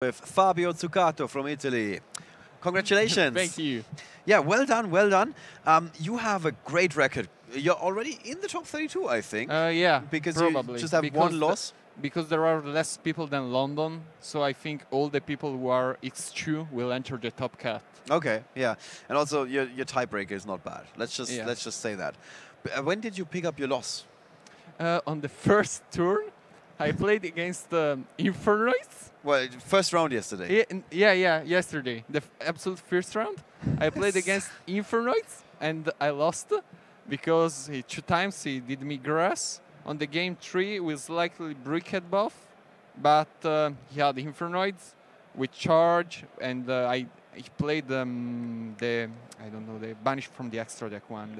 with Fabio Zuccato from Italy. Congratulations. Thank you. Yeah, well done, well done. You have a great record. You're already in the top 32, I think. Yeah, because probably. you just have because one loss. Because there are less people than London, so I think all the people who are X2 will enter the top cut. Okay, yeah, and also your tiebreaker is not bad. Let's just say that. When did you pick up your loss? On the first turn, I played against Infernoids. Well, first round yesterday. Yeah, yesterday. The absolute first round. I played against Infernoids and I lost because he 2 times he did me grass. On the game 3 with slightly brickhead buff, but he had Infernoids with charge and he played the I don't know, the banish from the extra deck one.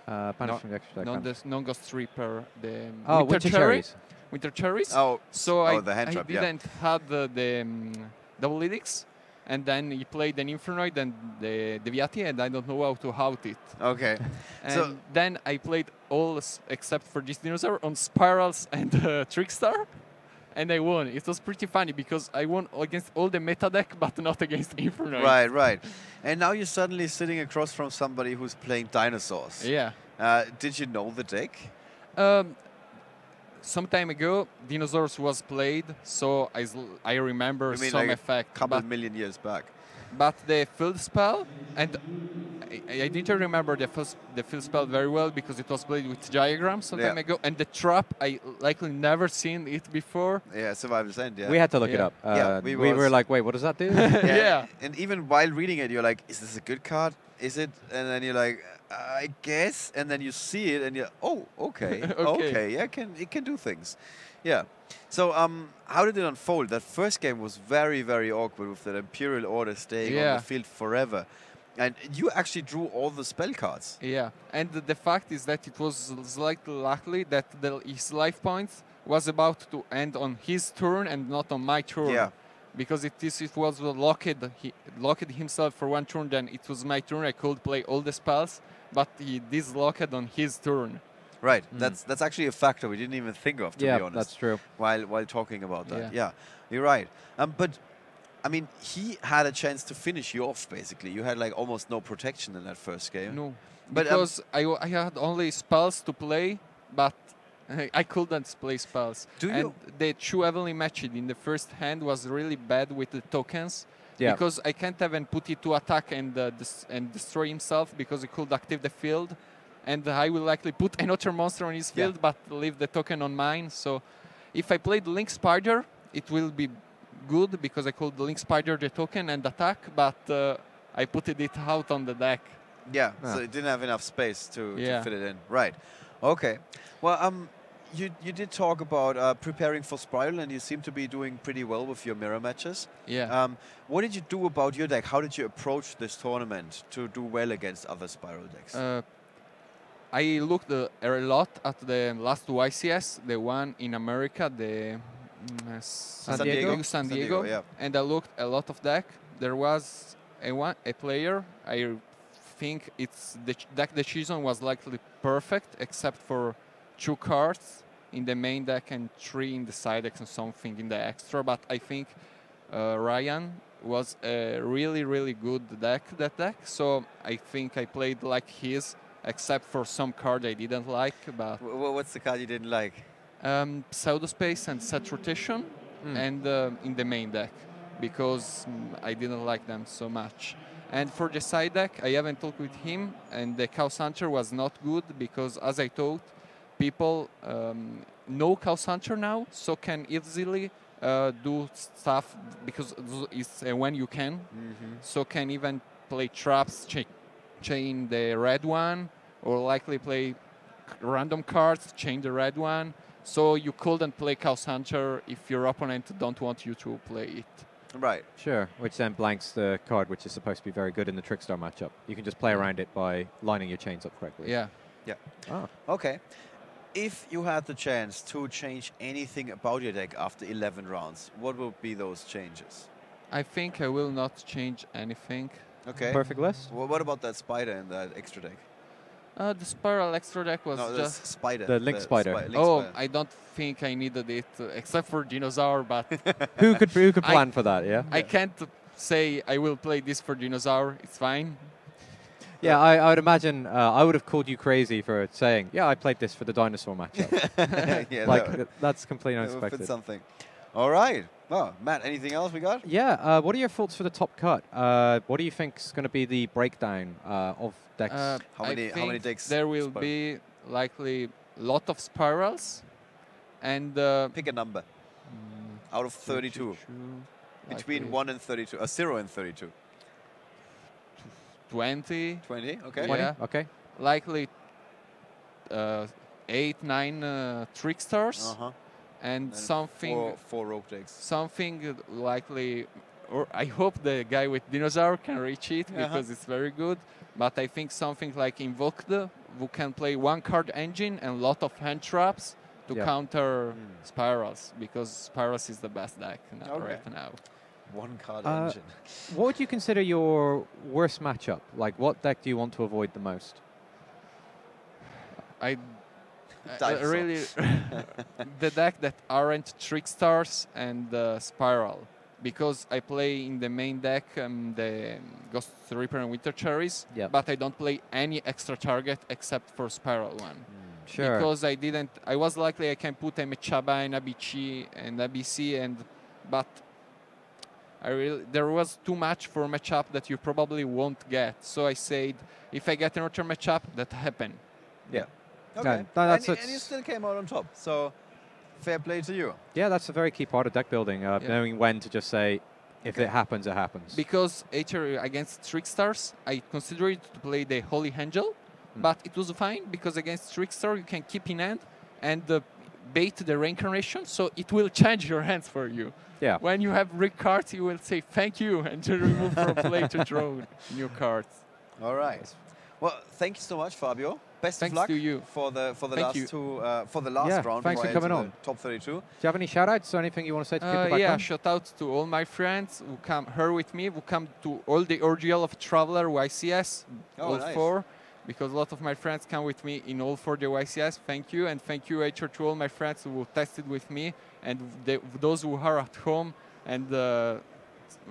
Banish from the extra deck. Not the non-ghost reaper. The Winter Cherries. Winter Cherries. Oh, so I trap, didn't have the double edicts, and then he played an Infernoid and the Deviati, and I don't know how to out it. Okay. And so then I played all except for this dinosaur on Spirals and Trickstar, and I won. It was pretty funny because I won against all the meta deck, but not against Infernoid. Right, right. And now you're suddenly sitting across from somebody who's playing dinosaurs. Yeah. Did you know the deck? Some time ago, Dinosaurs was played, so I remember some like effect. A couple million years back. But the field spell, and I didn't remember the field spell very well because it was played with diagrams some time ago, and the trap, I likely never seen it before. Yeah, Survival's End, yeah. We had to look it up. We were like, wait, what does that do? Yeah. And even while reading it, you're like, is this a good card? Is it? And then you're like, I guess. And then you see it, and you're, oh, okay, okay, yeah, it can do things. Yeah. So, how did it unfold? That first game was very, very awkward with that Imperial Order staying on the field forever. And you actually drew all the spell cards. Yeah, and the fact is that it was slightly lucky that his life points was about to end on his turn and not on my turn. Yeah. Because it was locked himself for 1 turn, then it was my turn. I could play all the spells, but he dislocked on his turn. Right, that's actually a factor we didn't even think of, to be honest. Yeah, that's true. While talking about that, yeah, you're right. But I mean, he had a chance to finish you off. Basically, you had like almost no protection in that first game. No, but because I had only spells to play, but I couldn't play spells. And the 2 heavily matched in the first hand was really bad with the tokens. Yeah. Because I can't even put it to attack and destroy himself because he could activate the field. And I will likely put another monster on his field, but leave the token on mine. So if I played Link Spider, it will be good because I could Link Spider the token and attack, but I put it out on the deck. Yeah, so it didn't have enough space to fit it in. Right. Okay. Well, you did talk about preparing for Spiral, and you seem to be doing pretty well with your mirror matches. Yeah. What did you do about your deck? How did you approach this tournament to do well against other Spiral decks? I looked a lot at the last YCS, the one in America, the San Diego, yeah. And I looked a lot of deck. There was a player. I think the deck decision was likely perfect, except for 2 cards in the main deck and 3 in the side deck and something in the extra. But I think Ryan was a really, really good deck, that deck. So I think I played like his, except for some card I didn't like. But what's the card you didn't like? Pseudospace and Set Rotation, and in the main deck, because I didn't like them so much. And for the side deck, I haven't talked with him, and the Chaos Hunter was not good because, as I thought, people know Chaos Hunter now, so can easily do stuff because it's when you can. So can even play traps, chain the red one, or likely play random cards, chain the red one. So you couldn't play Chaos Hunter if your opponent don't want you to play it. Right. Sure, which then blanks the card, which is supposed to be very good in the Trickstar matchup. You can just play around it by lining your chains up correctly. Yeah. Yeah. Oh. Okay. If you had the chance to change anything about your deck after 11 rounds, what would be those changes? I think I will not change anything. Okay. Perfect list. Well, what about that spider in that extra deck? The Spiral extra deck was No, just... Spider. The Link Spider. Link Oh, Spider. I don't think I needed it, except for Dinosaur, but Who could plan for that? Yeah. I can't say I will play this for Dinosaur. It's fine. Yeah, I would imagine I would have called you crazy for saying, yeah, I played this for the dinosaur matchup. Yeah, like, that's completely that would fit unexpected. something. All right. Oh, Matt, anything else we got? Yeah, what are your thoughts for the top cut? What do you think is going to be the breakdown of decks? How many decks? There will be likely a lot of spirals, and Pick a number out of 32. Between 1 and 32. 0 and 32. 20. 20, okay. 20? Yeah. Okay. Likely 8, 9 tricksters, and something. Four rogue decks. Something likely, or I hope the guy with Dinosaur can reach it because it's very good. But I think something like Invoked, who can play 1-card engine and a lot of hand traps to counter spirals, because spirals is the best deck right now. 1-card engine. What would you consider your worst matchup? Like, what deck do you want to avoid the most? I really the deck that aren't Trickstars and Spiral, because I play in the main deck the Ghost Reaper and Winter Cherries, but I don't play any extra target except for Spiral one. Sure. Because I was likely I can put a Mechaba and ABC and ABC, but there was too much for matchup that you probably won't get. So I said, if I get another matchup, that happen. Yeah. Okay. And you still came out on top. So fair play to you. Yeah, that's a very key part of deck building, knowing when to just say, if it happens, it happens. Because against Trickstars, I considered to play the Holy Angel, but it was fine because against Trickstar you can keep in hand and bait the reincarnation, so it will change your hands for you. Yeah. When you have red cards, you will say thank you and to remove from play to draw new cards. All right. Well, thank you so much, Fabio. Best of luck to you. for the last round. Thanks for coming on. Top 32. Do you have any shout-outs or anything you want to say to people back home? Shout out to all my friends who come here with me, who come to all the ordeal of Traveler YCS, all nice. 4, because a lot of my friends come with me in all 4 the YCS. Thank you, and thank you HR to all my friends who tested with me, and those who are at home and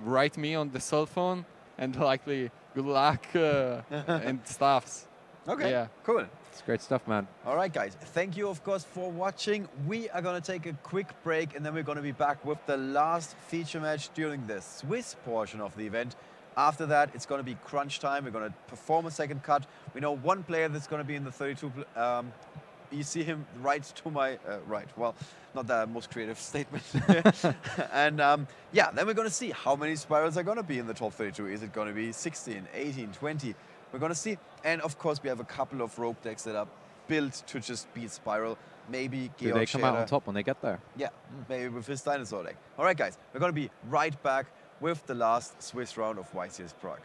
write me on the cell phone, and likely good luck and stuffs. Okay, yeah. Cool. It's great stuff, man. All right, guys. Thank you, of course, for watching. We are going to take a quick break, and then we're going to be back with the last feature match during the Swiss portion of the event. After that, it's going to be crunch time. We're going to perform a second cut. We know one player that's going to be in the 32. You see him right to my right. Well, not the most creative statement. And yeah, then we're going to see how many spirals are going to be in the top 32. Is it going to be 16, 18, 20? We're going to see. And of course, we have a couple of rogue decks that are built to just beat Spiral. Maybe Georg Do they come out on top when they get there? Yeah, maybe with his dinosaur deck. All right, guys, we're going to be right back with the last Swiss round of YCS Prague.